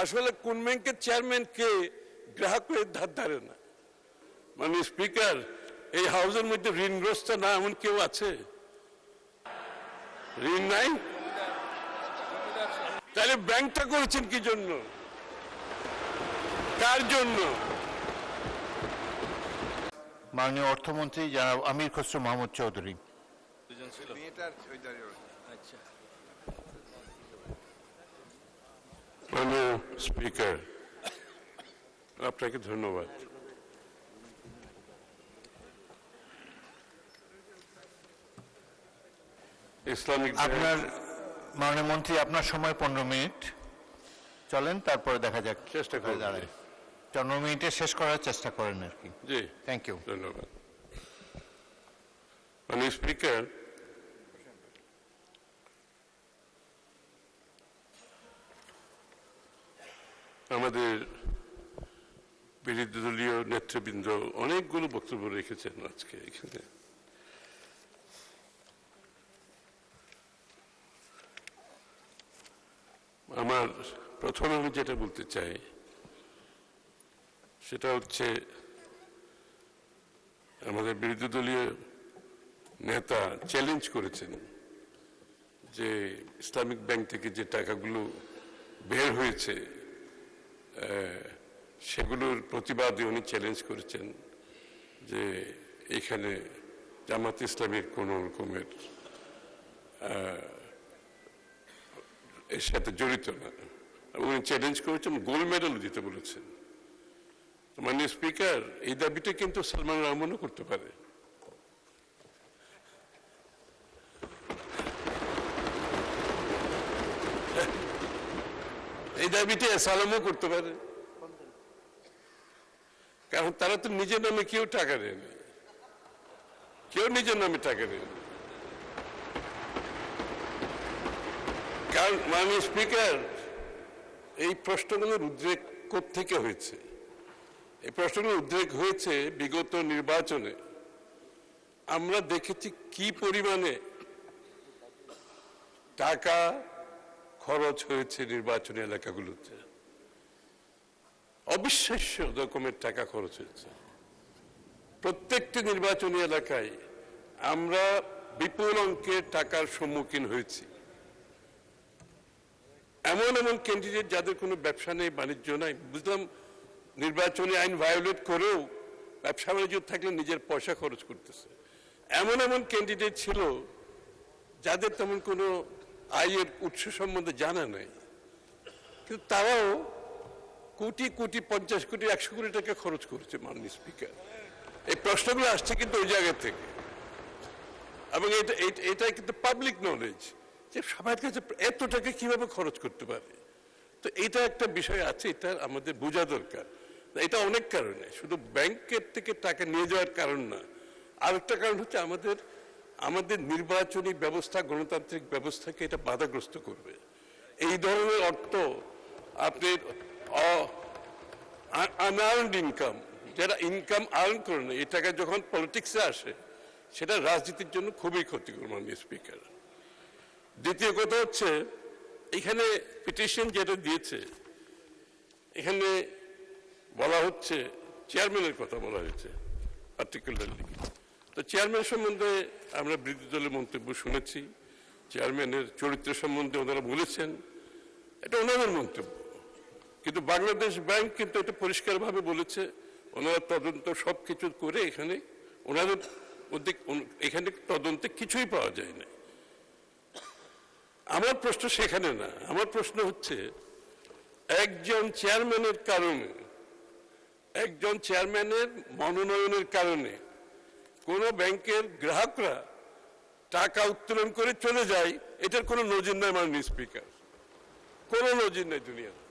আসলে কোন ব্যাংকের চেয়ারম্যান কে গ্রাহকের ধার ধারে না। মানে স্পিকার, এই হাউসের মধ্যে ঋণগ্রস্ত না এমন কেউ আছে? ঋণ নাই? তাহলে ব্যাংকটা করেছেন কি জন্য? কার জন্য? মাননীয় অর্থমন্ত্রী জনাব আমির খসরু মাহমুদ চৌধুরী। মাননীয় স্পিকার, আপনাকে ধন্যবাদ। ইসলামিক আপনার মাননীয় মন্ত্রী, আপনার সময় 15 মিনিট, চলেন তারপরে দেখা যাক চেষ্টা করে দাঁড়ায় 15 মিনিটে শেষ করার চেষ্টা করেন আর কি। জি, থ্যাংক ইউ। ধন্যবাদ। মাননীয় স্পিকার, আমাদের বিরোধী দলীয় নেতৃবৃন্দ অনেকগুলো বক্তব্য রেখেছেন আজকে এখানে। আমার প্রথমে আমি যেটা বলতে চাই সেটা হচ্ছে আমাদের বিরোধী দলীয় নেতা চ্যালেঞ্জ করেছেন যে ইসলামিক ব্যাংক থেকে যে টাকাগুলো বের হয়েছে সেগুলোর প্রতিবাদে উনি চ্যালেঞ্জ করেছেন যে এখানে জামাত ইসলামের কোনো রকমের এর সাথে জড়িত না। উনি চ্যালেঞ্জ করেছেন, গোল্ড মেডেল দিতে বলেছেন। মাননীয় স্পিকার, এই দাবিটা কিন্তু সালমান রহমানও করতে পারে। এই দাবিটা সালামও করতে পারে, কারণ তারা তো নিজের নামে কেউ টাকা নেয়নি, কেউ নিজের নামে টাকা নেয়নি। কারণ মাননীয় স্পিকার, এই প্রশ্নগুলোর উদ্রেক কোত্থেকে হয়েছে? এই প্রশ্নগুলোর উদ্রেক হয়েছে বিগত নির্বাচনে। আমরা দেখেছি কি পরিমাণে টাকা খরচ হয়েছে নির্বাচনী এলাকাগুলোতে। অবিশ্বাস্য রকমের টাকা খরচ হয়েছে। প্রত্যেকটি নির্বাচনী এলাকায় আমরা বিপুল অঙ্কের টাকার সম্মুখীন হয়েছি। এমন এমন ক্যান্ডিডেট যাদের কোনো ব্যবসা নেই, বাণিজ্য নাই, বুঝলাম নির্বাচনী আইন ভায়োলেট করেও ব্যবসা বাণিজ্য থাকলে নিজের পয়সা খরচ করতেছে। এমন এমন ক্যান্ডিডেট ছিল যাদের তেমন কোনো আয়ের উৎস সম্বন্ধে জানা নাই, কিন্তু তারাও কোটি কোটি, 50 কোটি, 100 কোটি টাকা খরচ করেছে। মাননীয় স্পিকার, এই প্রশ্নগুলো আসছে কিন্তু ওই জায়গা থেকে, এবং এটা কিন্তু পাবলিক নলেজ যে সবার কাছে এত টাকা কিভাবে খরচ করতে পারে। তো এটা একটা বিষয় আছে, এটা আমাদের বোঝা দরকার। এটা অনেক কারণে, শুধু ব্যাংকের থেকে টাকা নিয়ে যাওয়ার কারণ না, আরেকটা কারণ হচ্ছে আমাদের নির্বাচনী ব্যবস্থা, গণতান্ত্রিক ব্যবস্থাকে এটা বাধাগ্রস্ত করবে। এই ধরনের অর্থ আপনি আনআর্নড ইনকাম, যারা ইনকাম আর্ন করে না, এই টাকা যখন পলিটিক্সে আসে সেটা রাজনীতির জন্য খুবই ক্ষতিকর। মাননীয় স্পিকার, দ্বিতীয় কথা হচ্ছে এখানে পিটিশন যেটা দিয়েছে, এখানে বলা হচ্ছে চেয়ারম্যানের কথা বলা হয়েছে পার্টিকুলারলি। তো চেয়ারম্যান সম্বন্ধে আমরা বিরোধী দলের মন্তব্য শুনেছি, চেয়ারম্যানের চরিত্র সম্বন্ধে ওনারা বলেছেন, এটা ওনাদের মন্তব্য। কিন্তু বাংলাদেশ ব্যাংক কিন্তু এটা পরিষ্কারভাবে বলেছে, ওনারা তদন্ত সব কিছু করে এখানে ওনাদের মধ্যে এখানে তদন্তে কিছুই পাওয়া যায় না। আমার প্রশ্ন সেখানে না, আমার প্রশ্ন হচ্ছে একজন চেয়ারম্যানের কারণে, একজন চেয়ারম্যানের মনোনয়নের কারণে কোন ব্যাংকের গ্রাহকরা টাকা উত্তোলন করে চলে যায়, এটার কোনো নজির নাই। মাননীয় স্পিকার, কোনো নজির নেই দুনিয়াতে।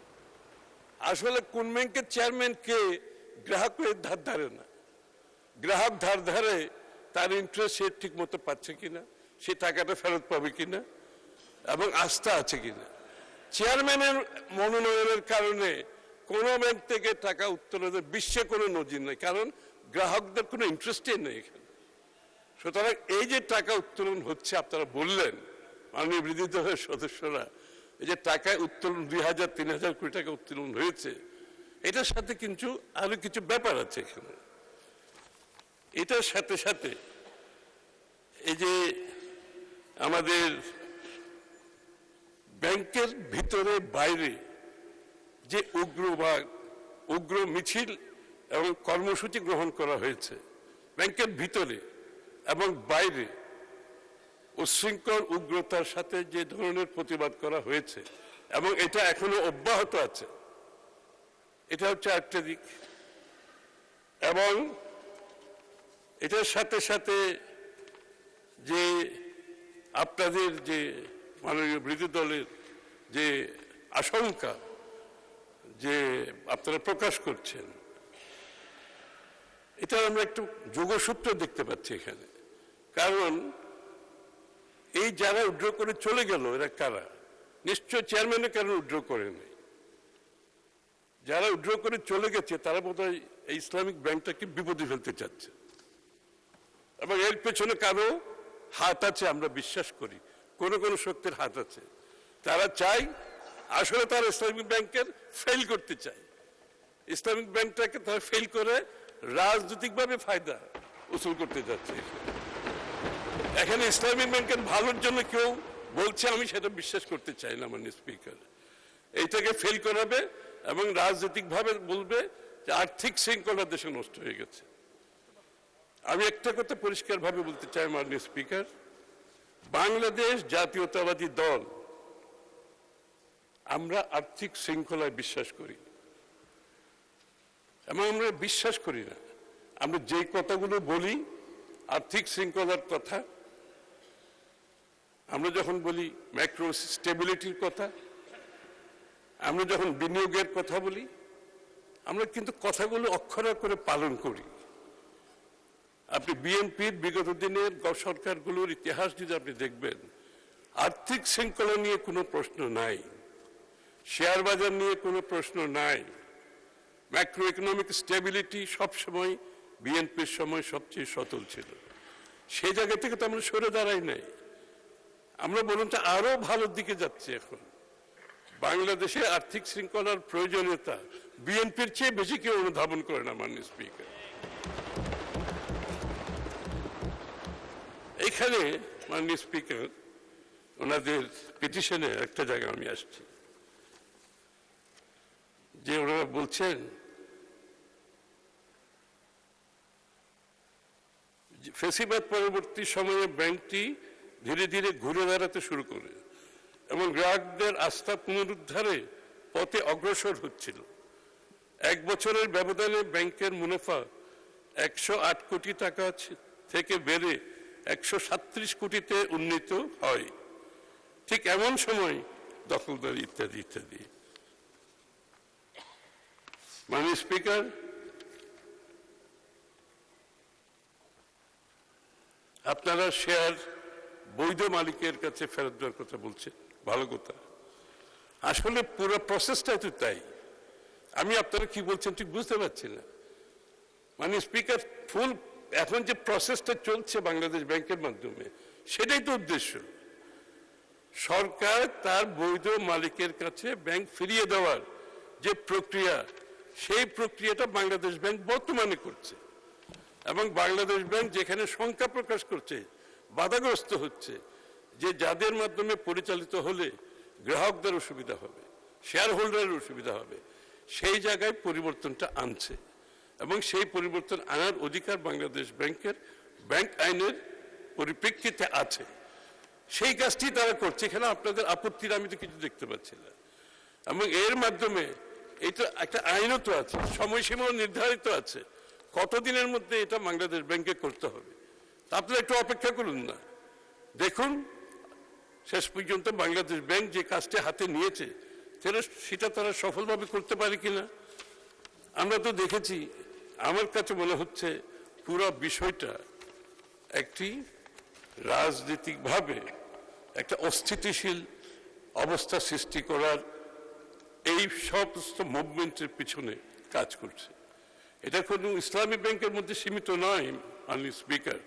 আসলে কোন ব্যাংকের চেয়ারম্যান কে গ্রাহকের ধার ধারে না। গ্রাহক ধার ধারে, তার ইন্টারেস্ট সে ঠিক মতো পাচ্ছে কিনা, সে টাকাটা ফেরত পাবে কিনা, এবং আস্থা আছে কিনা। চেয়ারম্যানের মনোনয়নের কারণে কোন ব্যাংক থেকে টাকা উত্তোলনের বিশ্বে কোনো নজির নেই, কারণ গ্রাহকদের কোনো ইন্টারেস্টই নেই এখানে। সুতরাং এই যে টাকা উত্তোলন হচ্ছে, আপনারা বললেন মাননীয় বিরোধী দলের সদস্যরা, এই যে টাকায় উত্তোলন 2000-3000 কোটি টাকা উত্তোলন হয়েছে, এটার সাথে কিন্তু আরো কিছু ব্যাপার আছে এখানে। এটার সাথে সাথে এই যে আমাদের ব্যাংকের ভিতরে বাইরে যে উগ্র মিছিল এবং কর্মসূচি গ্রহণ করা হয়েছে, ব্যাংকের ভিতরে এবং বাইরে উচ্ছৃঙ্খল উগ্রতার সাথে যে ধরনের প্রতিবাদ করা হয়েছে এবং এটা এখনো অব্যাহত আছে, এটা হচ্ছে একটা দিক। এবং এটার সাথে সাথে যে আপনাদের যে মাননীয় বিরোধী দলের যে আশঙ্কা যে আপনারা প্রকাশ করছেন, এটা আমরা একটু যোগসূত্র দেখতে পাচ্ছি এখানে। কারণ এই যারা উইথড্র করে চলে গেল, এরা কারা? নিশ্চয় চেয়ারম্যানের কারণে উইথড্র করে নাই। যারা উইথড্র করে চলে গেছে তারা বোধহয় এই ইসলামিক ব্যাংকটাকে বিপদে ফেলতে চাচ্ছে, এবং এর পেছনে কারো হাত আছে আমরা বিশ্বাস করি, কোন কোন শক্তির হাত আছে। তারা চায়, আসলে তারা ইসলামিক ব্যাংকের ফেল করতে চায়। ইসলামিক ব্যাংকটাকে তারা ফেল করে রাজনৈতিকভাবে ফায়দা উসুল করতে যাচ্ছে। এখানে ইসলামিক ব্যাংকের ভালোর জন্য কেউ বলছে, আমি সেটা বিশ্বাস করতে চাই না মাননীয় স্পিকার। এইটাকে ফেল করাবে এবং রাজনৈতিকভাবে বলবে যে আর্থিক শৃঙ্খলা দেশে নষ্ট হয়ে গেছে। আমি একটা কথা পরিষ্কারভাবে বলতে চাই মাননীয় স্পিকার, বাংলাদেশ জাতীয়তাবাদী দল আমরা আর্থিক শৃঙ্খলায় বিশ্বাস করি, এবং আমরা বিশ্বাস করি না আমরা যে কথাগুলো বলি আর্থিক শৃঙ্খলার কথা, আমরা যখন বলি ম্যাক্রো স্টেবিলিটির কথা, আমরা যখন বিনিয়োগের কথা বলি, আমরা কিন্তু কথাগুলো অক্ষরে অক্ষরে পালন করি। আপনি বিএনপির বিগত দিনের সরকারগুলোর ইতিহাস যদি আপনি দেখবেন, আর্থিক শৃঙ্খলা নিয়ে কোনো প্রশ্ন নাই, শেয়ার বাজার নিয়ে কোনো প্রশ্ন নাই, ম্যাক্রো ইকোনমিক স্টেবিলিটি সবসময় বিএনপির সময় সবচেয়ে সচল ছিল। সেই জায়গা থেকে তো আমরা সরে দাঁড়াই নাই, আমরা বরঞ্চ আরো ভালোর দিকে যাচ্ছি। এখন বাংলাদেশে আর্থিক শৃঙ্খলার প্রয়োজনীয়তা বিএনপির চেয়ে বেশি কেউ অনুধাবন করে না মাননীয় স্পিকার। এখানে মাননীয় স্পিকার ওনাদের পিটিশনে একটা জায়গায় আমি আসছি, যে ওনারা বলছেন ফেসিবাদ পরবর্তী সময়ে ব্যাংকটি ধীরে ধীরে ঘুরে দাঁড়াতে শুরু করে এবং গ্রাহকদের আস্থা পুনরুদ্ধারে পথে অগ্রসর হচ্ছিল। 1 বছরের ব্যবধানে ব্যাংকের মুনাফা 108 কোটি টাকা থেকে বেড়ে 137 কোটিতে উন্নীত হয়। ঠিক এমন সময় দখলদারি ইত্যাদি ইত্যাদি। মাননীয় স্পিকার, আপনারা শেয়ার বৈধ মালিকের কাছে ফেরত দেওয়ার কথা বলছেন, ভালো কথা। আসলে পুরো প্রসেসটাই তো তাই। আমি আপনারা কি বলছেন ঠিক বুঝতে পারছি না। মানে স্পিকার, ফুল এখন যে প্রসেসটা চলছে বাংলাদেশ ব্যাংকের মাধ্যমে, সেটাই তো উদ্দেশ্য। সরকার তার বৈধ মালিকের কাছে ব্যাংক ফিরিয়ে দেওয়ার যে প্রক্রিয়া, সেই প্রক্রিয়াটা বাংলাদেশ ব্যাংক বর্তমানে করছে, এবং বাংলাদেশ ব্যাংক যেখানে শঙ্কা প্রকাশ করছে, বাধাগ্রস্ত হচ্ছে যে যাদের মাধ্যমে পরিচালিত হলে গ্রাহকদের অসুবিধা হবে, শেয়ার হোল্ডারের অসুবিধা হবে, সেই জায়গায় পরিবর্তনটা আনছে, এবং সেই পরিবর্তন আনার অধিকার বাংলাদেশ ব্যাংকের ব্যাংক আইনের পরিপ্রেক্ষিতে আছে। সেই কাজটি তারা করছে। এখানে আপনাদের আপত্তির আমি তো কিছু দেখতে পাচ্ছি না। এবং এর মাধ্যমে এটা একটা আইনও তো আছে, সময়সীমাও নির্ধারিত আছে, কতদিনের মধ্যে এটা বাংলাদেশ ব্যাংকে করতে হবে। আপনারা একটু অপেক্ষা করুন না, দেখুন শেষ পর্যন্ত বাংলাদেশ ব্যাংক যে কাজটি হাতে নিয়েছে সেটা তারা সফলভাবে করতে পারে কিনা। আমরা তো দেখেছি, আমার কাছে মনে হচ্ছে পুরো বিষয়টা একটি রাজনৈতিকভাবে একটা অস্থিতিশীল অবস্থা সৃষ্টি করার এই সমস্ত মুভমেন্টের পিছনে কাজ করছে। এটা কোনো ইসলামী ব্যাংকের মধ্যে সীমিত নয় মাননীয় স্পিকার।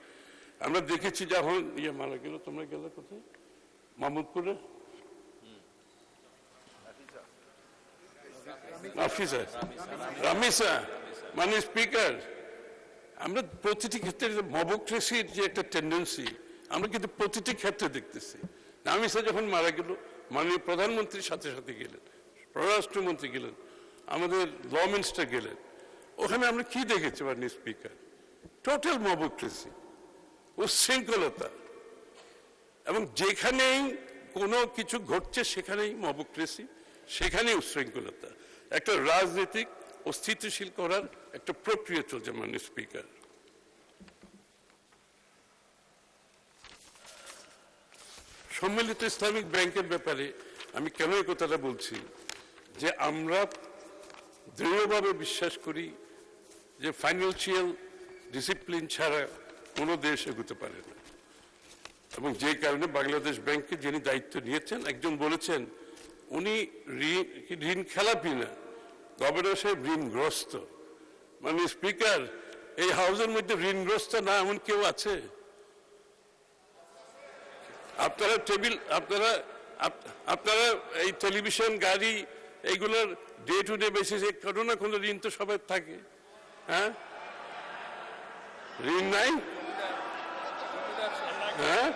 আমরা দেখেছি যখন মারা গেল, তোমরা গেলে কোথায়, মাহমুদপুরে, অফিসার রামিসা মানে স্পিকার, আমরা প্রতিটি ক্ষেত্রে মবক্রেসির যে একটা টেন্ডেন্সি আমরা কিন্তু প্রতিটি ক্ষেত্রে দেখতেছি। রামিসা যখন মারা গেল মাননীয় প্রধানমন্ত্রীর সাথে সাথে গেলেন, পররাষ্ট্রমন্ত্রী গেলেন, আমাদের ল মিনিস্টার গেলেন, ওখানে আমরা কি দেখেছি মাননীয় স্পিকার? টোটাল মবক্রেসি, উচ্ছৃঙ্খলতা, এবং যেখানেই কোনো কিছু ঘটছে সেখানেই মবক্রেসি, সেখানেই উচ্ছৃঙ্খলতা। একটা রাজনৈতিক অস্থিতিশীল করার একটা প্রক্রিয়া চলছে মাননীয় স্পিকার। সম্মিলিত ইসলামিক ব্যাংকের ব্যাপারে আমি কেন এই কথাটা বলছি, যে আমরা দৃঢ়ভাবে বিশ্বাস করি যে ফাইন্যান্সিয়াল ডিসিপ্লিন ছাড়া কোনো দেশ এগোতে পারে না, এবং যে কারণে বাংলাদেশ ব্যাংকে যিনি দায়িত্ব নিয়েছেন একজন বলেছেন উনি ঋণ খেলাপি না, গভর্নর সাহেব ঋণগ্রস্ত। মানে স্পিকার, এই হাউসের মধ্যে ঋণগ্রস্ত না এমন কেউ আছে? আপনারা এই টেলিভিশন, গাড়ি, এইগুলোর ডে টু ডে বেসিসে কোনো না কোনো ঋণ তো সবাই থাকে। হ্যাঁ, ঋণ নাই? হ্যাঁ,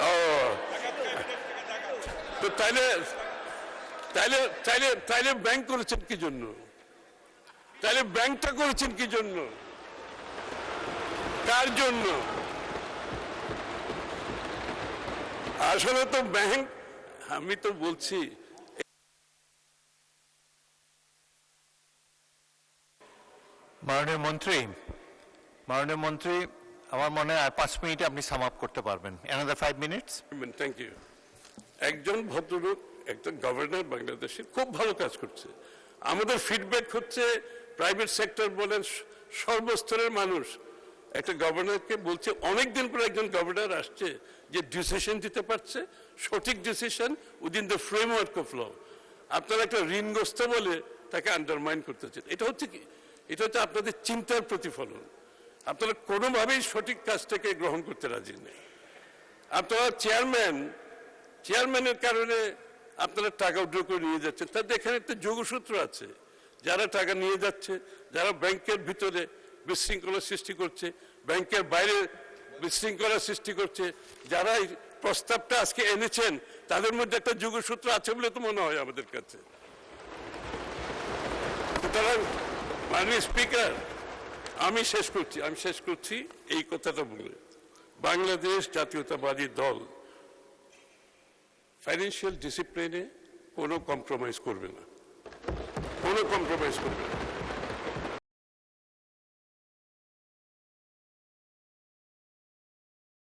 ও তো তাইলে ব্যাংক করেছেন কি জন্য? তাইলে ব্যাংকটা করেছেন কি জন্য? কার জন্য? আসলে তো ব্যাংক, আমি তো বলছি মাননীয় মন্ত্রী আমার মনে হয় আর 5 মিনিটে আপনি সাম আপ করতে পারবেন। another 5 minutes. Thank you. একজন ভদ্রলোক, একটা গভর্নর বাংলাদেশের খুব ভালো কাজ করছে। আমাদের ফিডব্যাক হচ্ছে প্রাইভেট সেক্টর বলেন, সর্বস্তরের মানুষ একটা গভর্নরকে বলছে, অনেকদিন পর একজন গভর্নর আসছে যে ডিসিশন দিতে পারছে, সঠিক decision within the framework of law. আপনারা একটা ঋণগ্রস্ত বলে তাকে আন্ডারমাইন করতেছেন। এটা হচ্ছে কি? এটা হচ্ছে আপনাদের চিন্তার প্রতিফলন। আপনারা কোনোভাবেই সঠিক কাজটাকে গ্রহণ করতে রাজি নেই। আপনারা চেয়ারম্যানের কারণে আপনারা টাকা উইথড্র করে নিয়ে যাচ্ছেন। তাদের এখানে একটা যোগসূত্র আছে, যারা টাকা নিয়ে যাচ্ছে, যারা ব্যাংকের ভিতরে বিশৃঙ্খলা সৃষ্টি করছে, ব্যাংকের বাইরে বিশৃঙ্খলা সৃষ্টি করছে, যারা এই প্রস্তাবটা আজকে এনেছেন তাদের মধ্যে একটা যোগসূত্র আছে বলে তো মনে হয় আমাদের কাছে। সুতরাং মাননীয় স্পিকার, আমি শেষ করছি এই কথাটা বলে, বাংলাদেশ জাতীয়তাবাদী দল ফাইন্যান্সিয়াল ডিসিপ্লিনে কোনো কম্প্রোমাইজ করবে না।